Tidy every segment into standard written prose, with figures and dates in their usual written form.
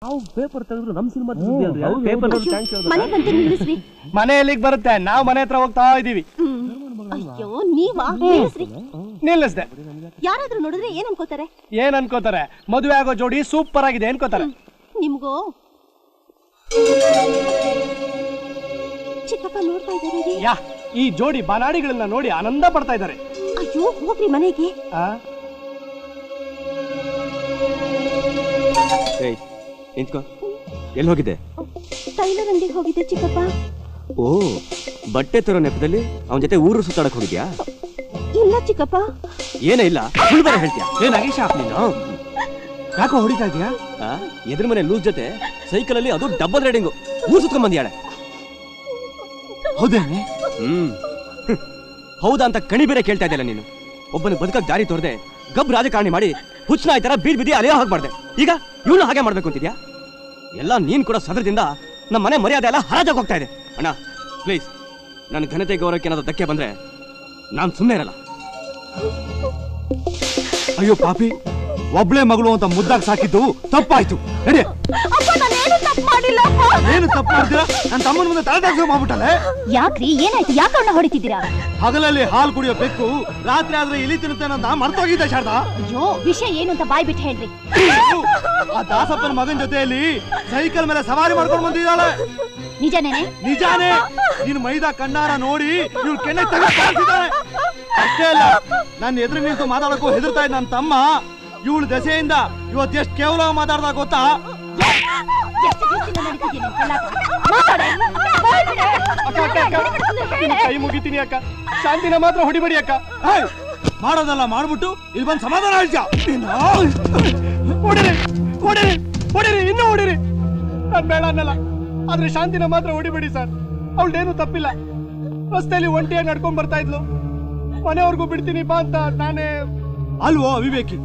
ನಾವು ಪೇಪರ್ ತೆಗೆದ್ರು ನಮ್ಮ cinema paper ಮನೆ ಎಲ್ಲಿಗೆ ಬರುತ್ತೆ? ನಾವು ಮನೆ ಹತ್ರ ಹೋಗ್ತಾ ಇದೀವಿ. ಅಯ್ಯೋ ನೀವಾ ನಿಲ್ಲಿಸ್ದೆ. ಯಾರಾದ್ರೂ ನೋಡಿದ್ರೆ ಏನ್ ಅನ್ಕೋತಾರೆ? ಏನ್ ಅನ್ಕೋತಾರೆ? ಮದುವೆ ಆಗೋ ಜೋಡಿ ಸೂಪರ್ ಆಗಿದೆ ಅನ್ಕೋತಾರೆ. ನಿಮ್ಗೋ ಚಿಕ್ಕಪ್ಪ ನೋಡ್ತಾ ಇದ್ದಾರೆ. ಯಾ ಈ ಜೋಡಿ ಬಾನಾಡಿಗಳನ್ನ ನೋಡಿ ಆನಂದ ಪಡ್ತಾ ಇದ್ದಾರೆ. ಅಯ್ಯೋ ಹೋಗ್ರಿ ಮನೆಗೆ. ನಿಂತ್ಕೋ. ಎಲ್ಲಿ ಹೋಗಿದೆ? ಟೈಲರ್ ಅಂಗಡಿಗೆ ಹೋಗಿದೆ ಚಿಕ್ಕಪ್ಪ. ಓ, ಬಟ್ಟೆ ತರೋ ನೆಪದಲ್ಲಿ ಅವನ ಜೊತೆ ಊರು ಸುತ್ತಾಡಕ್ ಹೋಗಿದ್ಯಾ? ಇಲ್ಲ ಚಿಕ್ಕಪ್ಪ. ಏನೇ ಇಲ್ಲ, ಸುಳ್ಳು ಹೇಳ್ತೀಯಾ? ಏನಾಗಿ ಶಾಪ್ ನೀನು ಯಾಕೋ ಹೊಡಿತಾ ಇದೀಯಾ? ಎದುರು ಮನೆ ಲೂಸ್ ಜೊತೆ ಸೈಕಲ್ ಅಲ್ಲಿ ಅದು ಡಬಲ್ ರೈಡಿಂಗು ಊರು ಸುತ್ಕೊಂಡ್ ಬಂದಿಯಾಳೆ. ಹೌದೇನೆ? ಹೌದಾ ಅಂತ ಕಣಿ ಬೇರೆ ಕೇಳ್ತಾ ಇದೆಯಲ್ಲ ನೀನು. ಒಬ್ಬನ ಬದುಕಕ್ ದಾರಿ ತೋರ್ದೆ ಗಬ್ ರಾಜಕಾರಣಿ ಮಾಡಿ ಹುಚ್ಚನ ಈ ತರ ಬೀದ್ ಬಿದ್ದಿ ಅಲೆಯೋ ಹಾಕ್ಬಾರ್ದೆ. ಈಗ ಇವನು ಹಾಗೆ ಮಾಡ್ಬೇಕು ಅಂತಿದ್ಯಾ? ಎಲ್ಲ ನೀನ್ ಕೂಡ ಸದರದಿಂದ ನಮ್ಮ ಮನೆ ಮರ್ಯಾದೆ ಎಲ್ಲ ಹರಾಜಾಗಿ ಹೋಗ್ತಾ ಇದೆ. ಅಣ್ಣ ಪ್ಲೀಸ್, ನನ್ನ ಘನತೆ ಗೌರವಕ್ಕೆ ಏನಾದ್ರು ಧಕ್ಕೆ ಬಂದ್ರೆ ನಾನ್ ಸುಮ್ಮನೆ ಇರಲ್ಲ. ಅಯ್ಯೋ ಪಾಪಿ, ಒಬ್ಳೆ ಮಗಳು ಅಂತ ಮುದ್ದಾಗಿ ಸಾಕಿದ್ದು ತಪ್ಪಾಯ್ತು. ನಡಿ. ಏನು ತಪ್ಪು ಮಾಡ್ತೀರಾ? ನನ್ನ ತಮ್ಮನ ಮುಂದೆ ತಲೆದಾಗ್ಸೋ ಮಾಡ್ಬಿಟ್ಟಲೆ. ಯಾಕ್ರಿ ಏನಾಯ್ತು? ಯಾಕೆ ಅವನ್ನ ಹೊಡಿತಿದ್ದೀರಾ? ಹಗಲಲ್ಲಿ ಹಾಲು ಕುಡಿಯೋ ಬೆಕ್ಕು ರಾತ್ರಿ ಆದ್ರೆ ಇಲಿ ತಿನ್ನುತ್ತೆ ಅಂತ ಮರ್ತೋಗಿದ್ದೆ ಶಾರದಾ. ಅಯ್ಯೋ ವಿಷಯ ಏನು ಅಂತ ಬಾಯ್ ಬಿಟ್ಟು ಹೇಳ್ರಿ. ಆ ದಾಸಪ್ಪನ ಮಗನ ಜೊತೆಯಲ್ಲಿ ಸೈಕಲ್ ಮೇಲೆ ಸವಾರಿ ಮಾಡ್ಕೊಂಡು ಬಂದಿದ್ದಾಳೆ. ನಿಜಾನೇನೆ? ನಿಜಾನೇ. ನೀನು ಮೈದಾ ಕಣ್ಣಾರ ನೋಡಿ ಇವ್ರು ಕೆನ್ನೆ ತೆಗೆದುಕೊಂಡಿದ್ದಾಳೆ. ಅಷ್ಟೇ ಅಲ್ಲ, ನನ್ನ ಎದುರು ನಿಂತು ಮಾತಾಡಕ್ಕೂ ಹೆದರ್ತಾ ಇದ್ದ ನನ್ನ ತಮ್ಮ ಇವಳು ದೆಸೆಯಿಂದ ಇವತ್ತು ಎಷ್ಟು ಕೇವಲ ಮಾತಾಡ್ದ ಗೊತ್ತಾ? ಕೈ ಮುಗಿತೀನಿ ಅಕ್ಕ, ಶಾಂತಿನ ಮಾತ್ರ ಹೊಡಿಬೇಡಿ ಅಕ್ಕ. ಮಾಡೋದಲ್ಲ ಮಾಡ್ಬಿಟ್ಟು ಇಲ್ಲಿ ಬಂದು ಸಮಾಧಾನ ಹೇಳ್ತೀಯ? ಹೊಡಿರಿ ಹೊಡಿರಿ ಹೊಡಿರಿ, ಇನ್ನೂ ಹೊಡಿರಿ. ನಾನು ಬೇಡ ಅನ್ನಲ್ಲ, ಆದ್ರೆ ಶಾಂತಿನ ಮಾತ್ರ ಹೊಡಿಬೇಡಿ ಸರ್. ಅವಳೇನು ತಪ್ಪಿಲ್ಲ. ರಸ್ತೆಯಲ್ಲಿ ಒಂಟಿಯಾಗಿ ನಡ್ಕೊಂಡ್ ಬರ್ತಾ ಇದ್ಲು. ಮನೆಯವ್ರಿಗೂ ಬಿಡ್ತೀನಿ ಬಾ ಅಂತ ನಾನೇ. ಅಲ್ವೋ ಅವಿವೇಕಿ,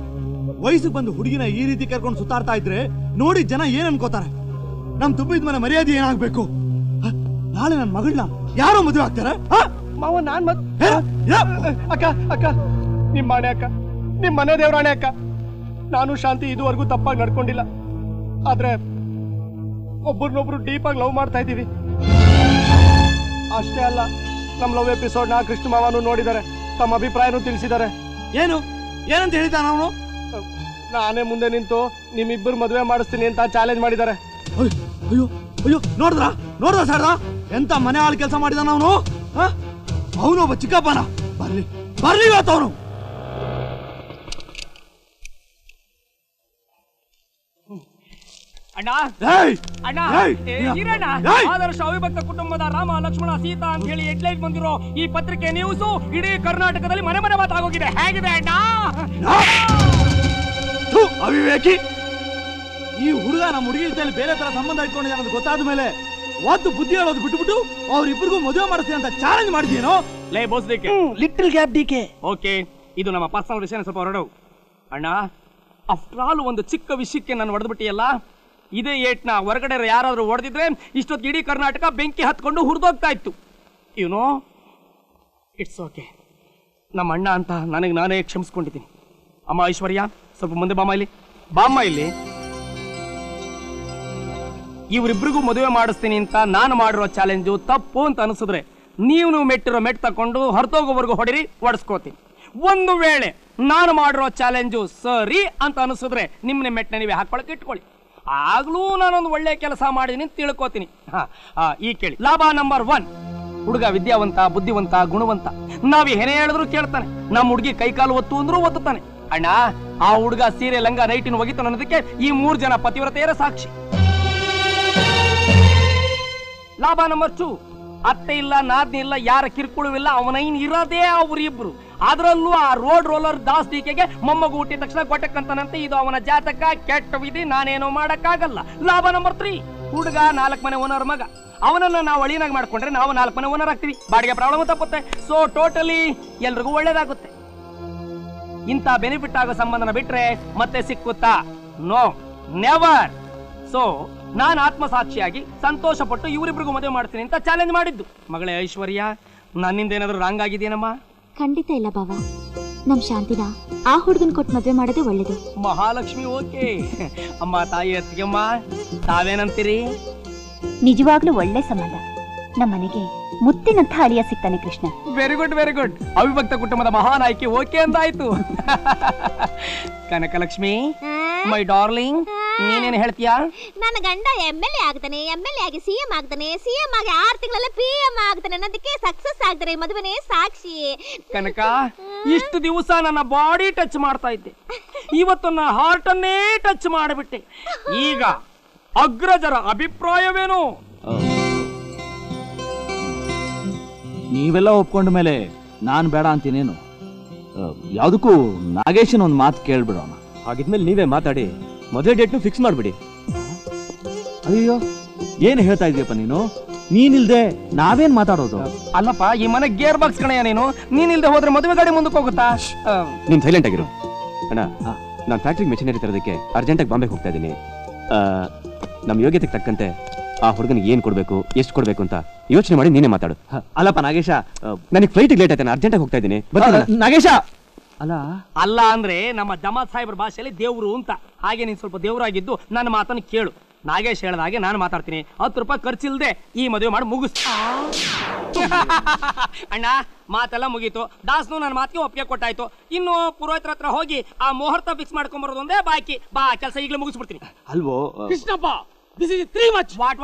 ವಯಸ್ಸಿಗೆ ಬಂದು ಹುಡುಗಿನ ಈ ರೀತಿ ಕರ್ಕೊಂಡು ಸುತ್ತಾಡ್ತಾ ಇದ್ರೆ ನೋಡಿ ಜನ ಏನ್ ಅನ್ಕೋತಾರೆ? ನಮ್ ತುಂಬಿದ ಮನೆ ಮರ್ಯಾದೆ ಏನಾಗ್ಬೇಕು? ನಾಳೆ ನನ್ನ ಮಗಳನ್ನ ಯಾರೋ ಮದುವೆ ಆಗ್ತಾರೆ? ಮಾವ ನಾನ್ ಅಕ್ಕ ಅಕ್ಕ ನಿಮ್ ಮಾಣೆ ಅಕ್ಕ, ನಿಮ್ ಮನೆ ದೇವರಾಣೆ ಅಕ್ಕ. ನಾನು ಶಾಂತಿ ಇದುವರೆಗೂ ತಪ್ಪಾಗಿ ನಡ್ಕೊಂಡಿಲ್ಲ. ಆದ್ರೆ ಒಬ್ಬರನ್ನೊಬ್ರು ಡೀಪ್ ಆಗಿ ಲವ್ ಮಾಡ್ತಾ ಇದ್ದೀವಿ. ಅಷ್ಟೇ ಅಲ್ಲ, ನಮ್ ಲವ್ ಎಪಿಸೋಡ್ ನ ಕೃಷ್ಣ ಮಾವನು ನೋಡಿದ್ದಾರೆ, ತಮ್ಮ ಅಭಿಪ್ರಾಯನೂ ತಿಳಿಸಿದ್ದಾರೆ. ಏನು ಏನಂತ ಹೇಳಿದ್ದಾನ ಅವನು? ನಾನೇ ಮುಂದೆ ನಿಂತು ನಿಮ್ಮಿಬ್ಬರು ಮದುವೆ ಮಾಡಿಸ್ತೀನಿ ಅಂತ ಚಾಲೆಂಜ್ ಮಾಡಿದ್ದಾರೆ. ಅಯ್ಯೋ ಅಯ್ಯೋ, ನೋಡ್ದ ಸಾರ್ದ ಎಂತ ಮನೆ ಆಳು ಕೆಲಸ ಮಾಡಿದಾನ ಅವನು. ಅವನು ಒಬ್ಬ ಚಿಕ್ಕಪ್ಪನ. ಬರ್ಲಿ ಬರ್ಲಿ ಇವತ್ತು ಅವನು. ಆದರ್ಶ ಅವಿಭಕ್ತ ಕುಟುಂಬದ ರಾಮ ಲಕ್ಷ್ಮಣ ಸೀತಾ ಅಂತ ಹೇಳಿ ಹೆಡ್ಲೈನ್ ಬಂದಿರೋ ಈ ಪತ್ರಿಕೆ ನ್ಯೂಸ್ ಇಡೀ ಕರ್ನಾಟಕದಲ್ಲಿ ಮನೆ ಮನೆ ಮಾತಾಗೋಗಿದೆ. ಹೇಗಿದೆ ಅಣ್ಣ? ಅವಿವೇಕಿ, ಈ ಹುಡುಗ ನಮ್ಮ ಹುಡುಗಿ ಜೊತೆ ಬೇರೆ ತರ ಸಂಬಂಧ ಇಟ್ಕೊಂಡಿದ್ದಾನೆ ಅಂತ ಗೊತ್ತಾದ ಮೇಲೆ ಒಂದು ಬುದ್ಧಿ ಹೇಳೋದು ಬಿಟ್ಬಿಟ್ಟು ಅವ್ರಿಬ್ರಿಗೂ ಮದುವೆ ಮಾಡಿಸ್ತೀನಿ ಅಂತ ಚಾಲೆಂಜ್ ಮಾಡಿದ್ಯೇನೋ? ಲೇ ಬೋಸ್ಡಿಕೆ, ಲಿಟಲ್ ಗ್ಯಾಪ್ ಡಿಕೆ. ಓಕೆ, ಇದು ನಮ್ಮ ಪರ್ಸನಲ್ ವಿಷಯ, ಸ್ವಲ್ಪ ಹೊರಡು. ಅಣ್ಣ, ಆಫ್ಟರ್ ಆಲ್ ಒಂದು ಚಿಕ್ಕ ವಿಷಯಕ್ಕೆ ನಾನು ಹೊಡೆದ್ಬಿಟ್ಟಿಯಲ್ಲ. ಇದೇ ಏಟ್ನ ಹೊರಗಡೆ ಯಾರಾದ್ರೂ ಹೊಡೆದಿದ್ರೆ ಇಷ್ಟೊತ್ತು ಇಡೀ ಕರ್ನಾಟಕ ಬೆಂಕಿ ಹತ್ಕೊಂಡು ಹುರಿದೋಗ್ತಾ ಇತ್ತು. YONO, it's okay. ನಮ್ಮ ಅಣ್ಣ ಅಂತ ನನಗೆ ನಾನೇ ಕ್ಷಮಿಸ್ಕೊಂಡಿದ್ದೀನಿ. ಅಮ್ಮ ಐಶ್ವರ್ಯ, ಸ್ವಲ್ಪ ಮುಂದೆ ಬಾಮ್ಮ ಇಲ್ಲಿ. ಇವರಿಬ್ರಿಗೂ ಮದುವೆ ಮಾಡಿಸ್ತೀನಿ ಅಂತ ನಾನು ಮಾಡಿರೋ ಚಾಲೆಂಜು ತಪ್ಪು ಅಂತ ಅನಿಸಿದ್ರೆ ನೀವು ಮೆಟ್ಟಿರೋ ಮೆಟ್ ತಕೊಂಡು ಹೊರತೋಗೋವರೆಗೂ ಹೊಡಿರಿ, ಒಡಿಸ್ಕೋತೀನಿ. ಒಂದು ವೇಳೆ ನಾನು ಮಾಡಿರೋ ಚಾಲೆಂಜು ಸರಿ ಅಂತ ಅನಿಸಿದ್ರೆ ನಿಮ್ಮನೆ ಮೆಟ್ನ ನೀವೇ ಹಾಕೊಳಕ್ಕೆ ಇಟ್ಕೊಳ್ಳಿ. ಆಗ್ಲೂ ನಾನೊಂದು ಒಳ್ಳೆ ಕೆಲಸ ಮಾಡಿದೀನಿ ಅಂತ ತಿಳ್ಕೋತೀನಿ. ಈ ಕೇಳಿ, ಲಾಭ ನಂಬರ್ 1, ಹುಡುಗ ವಿದ್ಯಾವಂತ, ಬುದ್ಧಿವಂತ, ಗುಣವಂತ. ನಾವ್ ಏನೇ ಹೇಳಿದ್ರು ಕೇಳ್ತಾನೆ. ನಮ್ಮ ಹುಡುಗಿ ಕೈಕಾಲು ಒತ್ತು ಅಂದ್ರೂ ಒತ್ತುತ್ತಾನೆ. ಅಣ್ಣ, ಆ ಹುಡುಗ ಸೀರೆ ಲಂಗ ನೈಟಿನ ಒಗಿತಾನೆ ಅನ್ನೋದಕ್ಕೆ ಈ 3 ಜನ ಪತಿವ್ರತೆಯರ ಸಾಕ್ಷಿ. ಲಾಭ ನಂಬರ್ 2, ಅತ್ತೆ ಇಲ್ಲ, ನಾದ್ನಿ ಇಲ್ಲ, ಯಾರ ಕಿರ್ಕುಳುವಿಲ್ಲ, ಅವನೈನ್ ಇರೋದೇ ಅವರಿಬ್ರು. ಅದರಲ್ಲೂ ಆ ರೋಡ್ ರೋಲರ್ ದಾಸ್ ಡಿಕೆಗೆ ಮೊಮ್ಮಗು ಹುಟ್ಟಿದ ತಕ್ಷಣ ಕೊಟ್ಟಕ್ಕಂತಾನಂತೆ. ಇದು ಅವನ ಜಾತಕ, ಕೆಟ್ಟ ವಿಧಿ, ನಾನೇನೋ ಮಾಡಕ್ಕಾಗಲ್ಲ. ಲಾಭ ನಂಬರ್ 3, ಹುಡುಗ 4 ಮನೆ ಓನರ್ ಮಗ. ಅವನನ್ನ ನಾವು ಅಳಿನಾಗಿ ಮಾಡ್ಕೊಂಡ್ರೆ ನಾವು 4 ಮನೆ ಓನರ್ ಆಗ್ತೀವಿ. ಬಾಡಿಗೆ ಪ್ರಾಬ್ಲಮ್ ತಪ್ಪುತ್ತೆ. ಸೊ ಟೋಟಲಿ ಎಲ್ರಿಗೂ ಒಳ್ಳೇದಾಗುತ್ತೆ. ಇಂಥ ಬೆನಿಫಿಟ್ ಆಗೋ ಸಂಬಂಧನ ಬಿಟ್ರೆ ಮತ್ತೆ ಸಿಕ್ಕುತ್ತಾ? No, never. ಸೊ ನಾನು ಆತ್ಮಸಾಕ್ಷಿಯಾಗಿ ಸಂತೋಷ ಪಟ್ಟು ಇವರಿಬ್ರಿಗೂ ಮದುವೆ ಮಾಡ್ತೀನಿ ಅಂತ ಚಾಲೆಂಜ್ ಮಾಡಿದ್ದು. ಮಗಳೇ ಐಶ್ವರ್ಯ, ನನ್ನಿಂದ ಏನಾದರೂ ರಾಂಗ್ ಆಗಿದೆಯೇನಮ್ಮ? ಖಂಡಿತ ಇಲ್ಲ ಬಾವ. ನಮ್ ಶಾಂತಿನ ಆ ಹುಡುಗನ್ ಕೊಟ್ಟು ಮದ್ವೆ ಮಾಡೋದೇ ಒಳ್ಳೇದು. ಮಹಾಲಕ್ಷ್ಮಿ ಓಕೆ. ಅಮ್ಮ ತಾಯಿ ಅತ್ತಿಗೆಮ್ಮ ತಾವೇನಂತೀರಿ? ನಿಜವಾಗ್ಲೂ ಒಳ್ಳೆ ಸಂಬಂಧ. ನಮ್ಮನೆಗೆ ಮುತ್ತಿನಂಥ ಅಳಿಯ ಸಿಗ್ತಾನೆ Krishna. Very good very good. ಅವಿಭಕ್ತ ಕುಟುಂಬದ ಮಹಾನ್ ಆಯ್ಕೆ ಓಕೆ ಅಂತಾಯ್ತು. ಕನಕಲಕ್ಷ್ಮಿ ಮೈ ಡಾರ್ಲಿಂಗ್, ನೀನೇನು ಹೇಳ್ತೀಯಾ? ನನ್ನ ಗಂಡ MLA ಆಗ್ತಾನೆ, MLA ಆಗಿ CM ಆಗ್ತಾನೆ, CM ಆಗಿ 6 ತಿಂಗಳಲ್ಲಿ PM ಆಗ್ತಾನೆ, ಅನ್ನೋದಕ್ಕೆ ಸಕ್ಸಸ್ ಆಗ್ತಾರೆ ಮದುವೆನೇ ಸಾಕ್ಷಿ. ಕನಕ, ಇಷ್ಟು ದಿವಸ ನನ್ನ ಬಾಡಿ ಟಚ್ ಮಾಡ್ತಾ ಇದ್ದೆ, ಇವತ್ತು ನನ್ನ ಹಾರ್ಟ್ ಅನ್ನೇ ಟಚ್ ಮಾಡಿಬಿಟ್ಟೆ. ಈಗ ಅಗ್ರಜರ ಅಭಿಪ್ರಾಯವೇನು? ನೀವೆಲ್ಲ ಒಪ್ಕೊಂಡ ಮೇಲೆ ನಾನು ಬೇಡ ಅಂತೀನೇನು? ಯಾವುದಕ್ಕೂ ನಾಗೇಶನ್ ಒಂದು ಮಾತು ಕೇಳ್ಬಿಡೋಣ. ಹಾಗಿದ್ಮೇಲೆ ನೀವೇ ಮಾತಾಡಿ ಮದುವೆ ಡೇಟ್ನು ಫಿಕ್ಸ್ ಮಾಡ್ಬಿಡಿ. ಅಯ್ಯೋ, ಏನು ಹೇಳ್ತಾ ಇದೀಯಪ್ಪ ನೀನು? ನೀನಿಲ್ದೆ ನಾವೇನ್ ಮಾತಾಡೋದು? ಅಲ್ಲಪ್ಪ, ಈ ಮನೆ ಗೇರ್ ಬಾಕ್ಸ್ ಕಣಯ್ಯ ನೀನು. ನೀನಿಲ್ದೆ ಹೋದ್ರೆ ಮದುವೆ ಗಾಡಿ ಮುಂದಕ್ಕೆ ಹೋಗುತ್ತಾ? ನೀನ್ ಸೈಲೆಂಟ್ ಆಗಿರು ಅಣ್ಣ. ನಾನು ಫ್ಯಾಕ್ಟ್ರಿ ಮೆಷಿನರಿ ತರೋದಕ್ಕೆ ಅರ್ಜೆಂಟಾಗಿ ಬಾಂಬೆಗೆ ಹೋಗ್ತಾ ಇದ್ದೀನಿ. ನಮ್ಮ ಯೋಗ್ಯತೆಗೆ ತಕ್ಕಂತೆ ಆ ಹುಡುಗನಿಗೆ ಏನ್ ಕೊಡ್ಬೇಕು, ಎಷ್ಟು ಕೊಡ್ಬೇಕು ಅಂತ ಯೋಚನೆ ಮಾಡಿ ನೀನೇ ಮಾತಾಡು. ಅಲ್ಲಪ್ಪ ನಾಗೇಶ, ನನಗೆ ಫ್ಲೈಟ್ ಲೇಟ್ ಆಯ್ತಾನೆ, ಅರ್ಜೆಂಟಾಗಿ ಹೋಗ್ತಾ ಇದ್ದೀನಿ. ನಾಗೇಶ ಅಲ್ಲ ಅಂದ್ರೆ ನಮ್ಮ ಜಮಾತ್ ಸಾಹೇಬ್ರ ಭಾಷೆಯಲ್ಲಿ ದೇವ್ರು ಅಂತ. ಹಾಗೆ ನೀನ್ ಸ್ವಲ್ಪ ದೇವ್ರಾಗಿದ್ದು ನನ್ನ ಮಾತನ್ನು ಕೇಳು. ನಾಗೇಶ್ ಹೇಳ್ದ ಹಾಗೆ ನಾನು ಮಾತಾಡ್ತೀನಿ. 10 ರೂಪಾಯಿ ಖರ್ಚಿಲ್ದೆ ಈ ಮದುವೆ ಮಾಡಿ ಮುಗಿಸ್. ಅಣ್ಣ, ಮಾತೆಲ್ಲ ಮುಗೀತು. ದಾಸ್ನು ನನ್ನ ಮಾತಿಗೆ ಒಪ್ಪಿಗೆ ಕೊಟ್ಟಾಯ್ತು. ಇನ್ನು ಪುರೋಹಿತರ ಹತ್ರ ಹೋಗಿ ಆ ಮುಹೂರ್ತ ಫಿಕ್ಸ್ ಮಾಡ್ಕೊಂಬರೋದು ಒಂದೇ ಬಾಕಿ. ಬಾ, ಕೆಲಸ ಈಗಲೇ ಮುಗಿಸ್ಬಿಡ್ತೀನಿ. ಅಲ್ವೋ Krishnappa, this is three much. What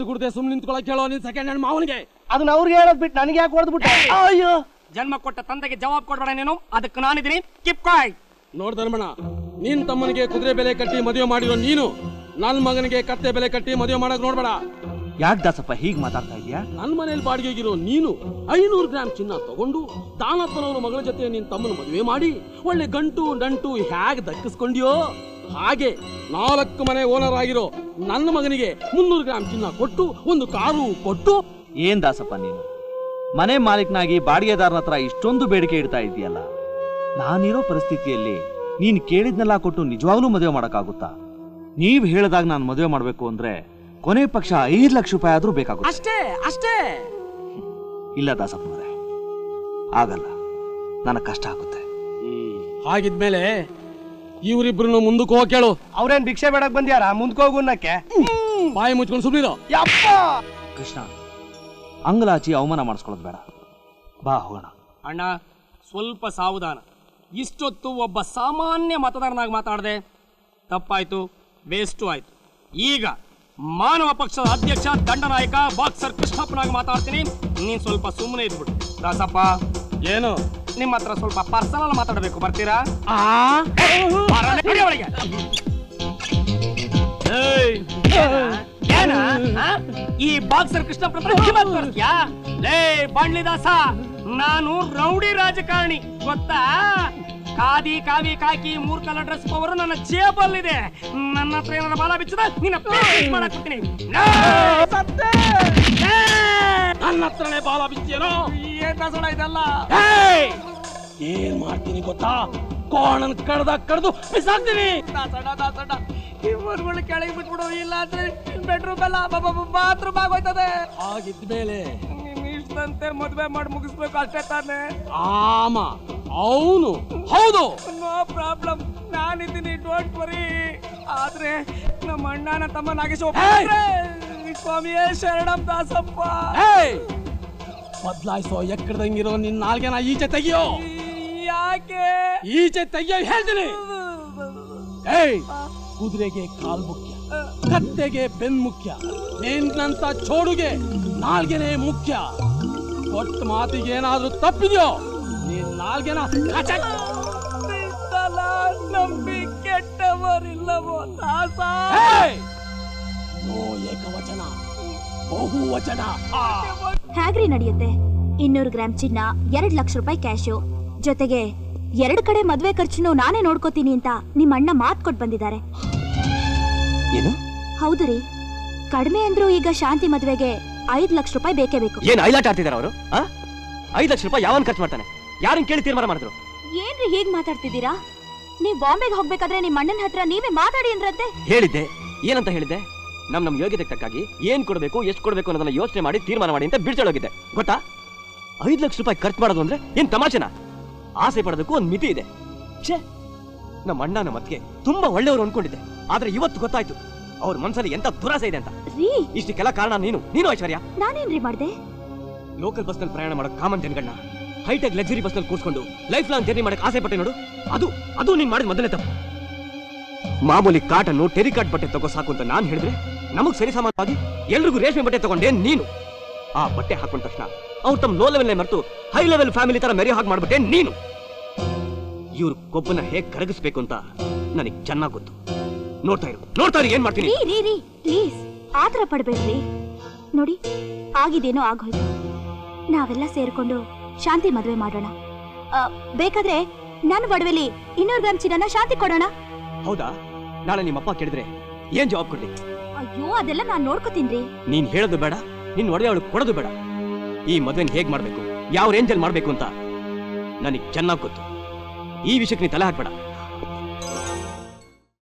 ಕೊಡದೆ ಸುಮ್ಮನೆ ನಿಂತ್ಕೊಳ್ಳೋಕೆ ಹೇಳೋ ನಿನ್ ಸೆಕೆಂಡ್ ಹ್ಯಾಂಡ್ ಮಾವನಿಗೆ. ಅದನ್ನ ಅವ್ರಿಗೆ ಹೇಳೋದ್ ಬಿಟ್ಟು ನನಗೆ ಯಾಕೆ ಹೊಡೆದ್ಬಿಟ್ಟೆ? ಅಯ್ಯೋ, ಜನ್ಮ ಕೊಟ್ಟ ತಂದೆಗೆ ಜವಾಬ್ ಕೊಡ್ಬೇಡ ನೀನು. ಅದಕ್ಕೆ ನಾನಿದ್ದೀನಿ. Keep quiet. ನೋಡ್ ಧರ್ಮಣ್ಣ, ನಿನ್ ತಮ್ಮನಿಗೆ ಕುದುರೆ ಬೆಲೆ ಕಟ್ಟಿ ಮದುವೆ ಮಾಡಿರೋ ನೀನು ನನ್ ಮಗನಿಗೆ ಕತ್ತೆ ಬೆಲೆ ಕಟ್ಟಿ ಮದುವೆ ಮಾಡಕ್ ನೋಡ್ಬೇಡ. ಯಾಕೆ ದಾಸಪ್ಪ ಹೀಗ್ ಮಾತಾಡ್ತಾ ಇದೀಯಾ? ನನ್ ಮನೇಲಿ ಬಾಡಿಗೆಗಿರೋ ನೀನು 500 ಗ್ರಾಮ್ ಚಿನ್ನ ತಗೊಂಡು ದಾನಪ್ಪನವರ ಮಗಳ ಜೊತೆ ನಿನ್ ತಮ್ಮನ ಮದುವೆ ಮಾಡಿ ಒಳ್ಳೆ ಗಂಟು ನಂಟು ಹೇಗೆ ದಕ್ಕಿಸ್ಕೊಂಡ್ಯೋ ಹಾಗೆ 4 ಮನೆ ಓನರ್ ಆಗಿರೋ ನನ್ನ ಮಗನಿಗೆ 300 ಗ್ರಾಮ್ ಚಿನ್ನ ಕೊಟ್ಟು ಒಂದು ಕಾರು ಕೊಟ್ಟು. ಏನ್ ದಾಸಪ್ಪ ನೀನು ಮನೆ ಮಾಲೀಕನಾಗಿ ಬಾಡಿಗೆದಾರನ ಹತ್ರ ಇಷ್ಟೊಂದು ಬೇಡಿಕೆ ಇಡ್ತಾ ಇದೆಯಲ್ಲ? ನಾನಿರೋ ಪರಿಸ್ಥಿತಿಯಲ್ಲಿ ನೀನ್ ಕೇಳಿದ್ನೆಲ್ಲ ಕೊಟ್ಟು ನಿಜವಾಗ್ಲೂ ಮದುವೆ ಮಾಡಕ್ಕಾಗುತ್ತಾ? ನೀವ್ ಹೇಳಿದಾಗ ನಾನು ಮದುವೆ ಮಾಡ್ಬೇಕು ಅಂದ್ರೆ ಕೊನೆ ಪಕ್ಷ 5 ಲಕ್ಷ ರೂಪಾಯಿ ಆದ್ರೂ ಬೇಕಾಗುತ್ತೆ. ಅಷ್ಟೇ ಅಷ್ಟೇ. ಇಲ್ಲ ದಾಸಪ್ಪನವರೇ, ಆಗಲ್ಲ, ನನಗೆ ಕಷ್ಟ ಆಗುತ್ತೆ. ಹಾಗಿದ್ಮೇಲೆ ಇವರಿಬ್ರು ಮುಂದಕ್ಕೆ ಹೋಗಿ ಕೇಳು. ಅವ್ರೇನ್ ಭಿಕ್ಷೆ ಬೇಡಕ್ ಬಂದ್ಯಾರ? ಮುಂದಕ್ಕೆ ಹೋಗುನ್ನಕ್ಕೆ ಬಾಯಿ ಮುಚ್ಕೊಂಡು ಸುಮ್ಮನಿರೋ. ಕೃಷ್ಣ, ಅಂಗಲಾಚಿ ಅವಮಾನ ಮಾಡಿಸ್ಕೊಳ್ಳೋದು ಬೇಡ. ಬಾ ಹೋಗೋಣ. ಅಣ್ಣ, ಸ್ವಲ್ಪ ಸಾವಧಾನ. ಇಷ್ಟೊತ್ತು ಒಬ್ಬ ಸಾಮಾನ್ಯ ಮತದಾರನಾಗಿ ಮಾತಾಡದೆ ತಪ್ಪಾಯ್ತು, ವೇಸ್ಟು ಆಯ್ತು. ಈಗ ಮಾನವ ಪಕ್ಷದ ಅಧ್ಯಕ್ಷ, ದಂಡನಾಯಕ, ಬಾಕ್ಸರ್ ಕೃಷ್ಣಪ್ಪನಾಗಿ ಮಾತಾಡ್ತೀನಿ. ನೀನ್ ಸ್ವಲ್ಪ ಸುಮ್ಮನೆ ಇದ್ಬಿಡು. ದಾಸಪ್ಪ, ಏನು ನಿಮ್ಮ ಹತ್ರ ಸ್ವಲ್ಪ ಪರ್ಸನಲ್ ಮಾತಾಡಬೇಕು, ಬರ್ತೀರಾ? ಒಳಗೆ ಈ ಬಾಕ್ಸರ್ ಕೃಷ್ಣಪ್ಪ ಲೇ ಬಂಡ್ಲಿದಾಸ, ನಾನು ರೌಡಿ ರಾಜಕಾರಣಿ ಗೊತ್ತಾ? ಖಾದಿ ಕಾವಿ ಕಾಕಿ 3 ಕಲರ್ ಡ್ರೆಸ್ ಪವರು ನನ್ನ ಜೇಬಲ್ಲಿದೆ. ನನ್ನ ಹತ್ರ ಏನಾರ ಬಾಲ ಬಿಚ್ಚದ ನಿನ್ನ ಮಾಡಾಕ್ಬಿಡ್ತೀನಿ. ನನ್ನ ಹತ್ರನೇ ಬಾಲ ಬಿಚ್ಚೇನೋ? ಏನ್ ದಾಸೋಣ ಇದೆಲ್ಲ? ಏನ್ ಮಾಡ್ತೀನಿ ಗೊತ್ತಾ? ಕೋಣನ್ ಕಡ್ದು ಬಿಸಾಕ್ತೀನಿ. ದಾಸಣ್ಣ, ಇವ್ರುಗಳು ಕೆಳಗೆ ಬಿಟ್ಬಿಡು, ಇಲ್ಲ ಅಂದ್ರೆ ಬೆಡ್ರೂಮ್ ಎಲ್ಲ ಬಾತ್ರೂಮ್ ಆಗೋಯ್ತದೆ. ಆಗಿದ್ಮೇಲೆ ಇಷ್ಟಂತೆ ಮದ್ವೆ ಮಾಡಿ ಮುಗಿಸ್ಬೇಕು ಅಷ್ಟೇ ತಾನೆ? ಆಮ ಅವನು ಹೌದು. ನೋ ಪ್ರಾಬ್ಲಮ್, ನಾನಿದ್ದೀನಿ, ಡೋಂಟ್ ವರಿ. ಆದ್ರೆ ನಮ್ಮ ಅಣ್ಣನ ತಮ್ಮ ನಾಗೇಶ್ ಸ್ವಾಮಿಯೇ ಶರಣಂ ದಾಸಪ್ಪ. ಬದ್ಲಾಯಿಸೋ ಎಕ್ಕಡ್ದಂಗಿರೋ ನಿನ್ ನಾಲ್ಗೆನ ಈಚೆ ತೆಗಿಯೋ. ಯಾಕೆ ಈಚೆ ತೆಗಿಯೋ ಹೇಳ್ತೀನಿ. ಕುದುರೆಗೆ ಕಾಲ್ ಮುಖ್ಯ, ಕತ್ತೆಗೆ ಬೆನ್ ಮುಖ್ಯ, ನಿನ್ನಂತ ಚೋಡುಗೆ ನಾಲ್ಗೆನೆ ಮುಖ್ಯ. ಒಟ್ಟ ಮಾತಿಗೆ ಏನಾದ್ರೂ ತಪ್ಪಿದ್ಯೋ ನೀನ್ ನಾಲ್ಗೆನ ನಂಬಿ ಕೆಟ್ಟವರಿಲ್ಲವೋ ದಾಸ? ನೋ ಏಕವಚನ, ಬಹುವಚನ. ಹೇಗ್ರಿ ನಡೆಯುತ್ತೆ? 200 ಗ್ರಾಮ್ ಚಿನ್ನ, 2 ಲಕ್ಷ ರೂಪಾಯಿ ಕ್ಯಾಶು, ಜೊತೆಗೆ 2 ಕಡೆ ಮದ್ವೆ ಖರ್ಚುನು ನಾನೇ ನೋಡ್ಕೋತೀನಿ ಅಂತ ನಿಮ್ಮ ಅಣ್ಣ ಮಾತ್ ಕೊಟ್ಟು ಬಂದಿದ್ದಾರೆ. ಏನು? ಹೌದು ರೀ, ಕಡಿಮೆ ಅಂದ್ರೂ ಈಗ ಶಾಂತಿ ಮದ್ವೆಗೆ 5 ಲಕ್ಷ ರೂಪಾಯಿ ಬೇಕೇ ಬೇಕು. ಏನ್ ಐಲಾಟ ಆಡ್ತಿದಾರ ಅವರು? 5 ಲಕ್ಷ ರೂಪಾಯಿ ಯಾವನ್ ಖರ್ಚು ಮಾಡ್ತಾನೆ? ಯಾರನ್ನ ಕೇಳಿ ತೀರ್ಮಾನ ಮಾಡಿದ್ರು? ಏನ್ರಿ ಹೀಗ್ ಮಾತಾಡ್ತಿದ್ದೀರಾ? ನೀವ್ ಬಾಂಬೆಗೆ ಹೋಗ್ಬೇಕಾದ್ರೆ ನಿಮ್ಮ ಅಣ್ಣನ ಹತ್ರ ನೀವೇ ಮಾತಾಡಿ ಅಂದ್ರಂತೆ. ಹೇಳಿದ್ದೆ. ಏನಂತ ಹೇಳಿದ್ದೆ? ನಮ್ ಯೋಗ್ಯತೆ ತಕ್ಕಾಗಿ ಏನ್ ಕೊಡ್ಬೇಕು, ಎಷ್ಟು ಕೊಡ್ಬೇಕು ಅನ್ನೋದನ್ನ ಯೋಚನೆ ಮಾಡಿ ತೀರ್ಮಾನ ಮಾಡಿ ಅಂತ ಬಿಡ್ಸೋಳೋಗಿದ್ದೆ. ಗೊತ್ತಾ? 5 ಲಕ್ಷ ರೂಪಾಯಿ ಖರ್ಚು ಮಾಡೋದು ಅಂದ್ರೆ ಏನ್ ತಮಾಷೆನಾ? ಆಸೆ ಪಡೋದಕ್ಕೂ ಒಂದು ಮಿತಿ ಇದೆ. ಛೇ, ನಮ್ಮ ಅಣ್ಣ ನಮ್ಮ ಅತ್ತಿಗೆ ತುಂಬಾ ಒಳ್ಳೆಯವರು ಅನ್ಕೊಂಡಿದ್ದೆ, ಆದ್ರೆ ಇವತ್ತು ಗೊತ್ತಾಯ್ತು ಅವ್ರ ಮನ್ಸಲ್ಲಿ ಎಂತ ದುರಾಸೆ ಇದೆ ಅಂತ. ಇಷ್ಟಕ್ಕೆಲ್ಲ ಕಾರಣ ನೀನು ಐಶ್ವರ್ಯ. ನಾನೇನ್ರಿ ಮಾಡ್ದೆ? ಲೋಕಲ್ ಬಸ್ ನಲ್ಲಿ ಪ್ರಯಾಣ ಮಾಡೋ ಕಾಮನ್ ಜನಗಳನ್ನ ಹೈಟೆಕ್ ಲಕ್ಸುರಿ ಬಸ್ ನಲ್ಲಿ ಕೂರ್ಸ್ಕೊಂಡು ಲೈಫ್ ಲಾಂಗ್ ಜರ್ನಿ ಮಾಡಕ್ ಆಸೆ ಪಟ್ಟೆ ನೋಡು. ಅದು ನೀನ್ ಮಾಡಿದ ಮೊದಲೇ ತಪ್ಪು. ಮಾಮೂಲಿ ಕಾಟನ್ನು ಟೆರಿಕಾಟ್ ಬಟ್ಟೆ ತಗೋ ಸಾಕು ಅಂತ ನಾನ್ ಹೇಳಿದ್ರೆ ನಮಗ್ ಸರಿ ಸಮಾನವಾಗಿ ಎಲ್ರಿಗೂ ರೇಷ್ಮೆ ಬಟ್ಟೆ ತಗೊಂಡೆ ನೀನು. ಆ ಬಟ್ಟೆ ಹಾಕೊಂಡ ತಕ್ಷಣ ಅವ್ರು ತಮ್ಮ ಲೋ ಲೆವೆಲ್ ಮರೆತು ಹೈ ಲೆವೆಲ್ ಫ್ಯಾಮಿಲಿ ತರ ಮೆರೆಯೋ ಹಾಗೆ ಮಾಡ್ಬಿಟ್ಟೆ ನೀನು. ಇವ್ರ ಕೊಬ್ಬನ್ನ ಹೇಗ್ ಕರಗಿಸ್ಬೇಕು ಅಂತ ನನಗ್ ಚೆನ್ನಾಗ್ ಗೊತ್ತು. ನೋಡ್ತಾ ಇರು ಏನ್ ಮಾಡ್ತೀನಿ. ಪ್ಲೀಸ್ ಆತರ ಪಡ್ಬೇಡ್ರಿ. ನೋಡಿ, ಆಗಿದೇನೋ ಆಗೋಯ್ತು. ನಾವೆಲ್ಲ ಸೇರ್ಕೊಂಡು ಶಾಂತಿ ಮದ್ವೆ ಮಾಡೋಣ. ಬೇಕಾದ್ರೆ ನನ್ನ ಒಡವೆಲಿ 200 ಗ್ರಾಮ್ ಚಿನ್ನನ ಶಾಂತಿ ಕೊಡೋಣ. ಹೌದಾ? ನಾಳೆ ನಿಮ್ಮಪ್ಪ ಕೇಳಿದ್ರೆ ಏನ್ ಜವಾಬ್ ಕೊಡ್ಲಿ? ಅಯ್ಯೋ, ಅದೆಲ್ಲ ನಾನ್ ನೋಡ್ಕೋತೀನ್ರಿ. ನೀನ್ ಹೇಳೋದು ಬೇಡ, ನಿನ್ ಒಡವೆ ಅವಳು ಕೊಡೋದು ಬೇಡ. ಈ ಮದ್ವೆನ ಹೇಗ್ ಮಾಡ್ಬೇಕು, ಯಾವ ರೇಂಜಲ್ಲಿ ಮಾಡ್ಬೇಕು ಅಂತ ನನಗ್ ಚೆನ್ನಾಗ್ ಗೊತ್ತು. ಈ ವಿಷಯಕ್ಕೆ ನೀ ತಲೆ ಹಾಕ್ಬೇಡ.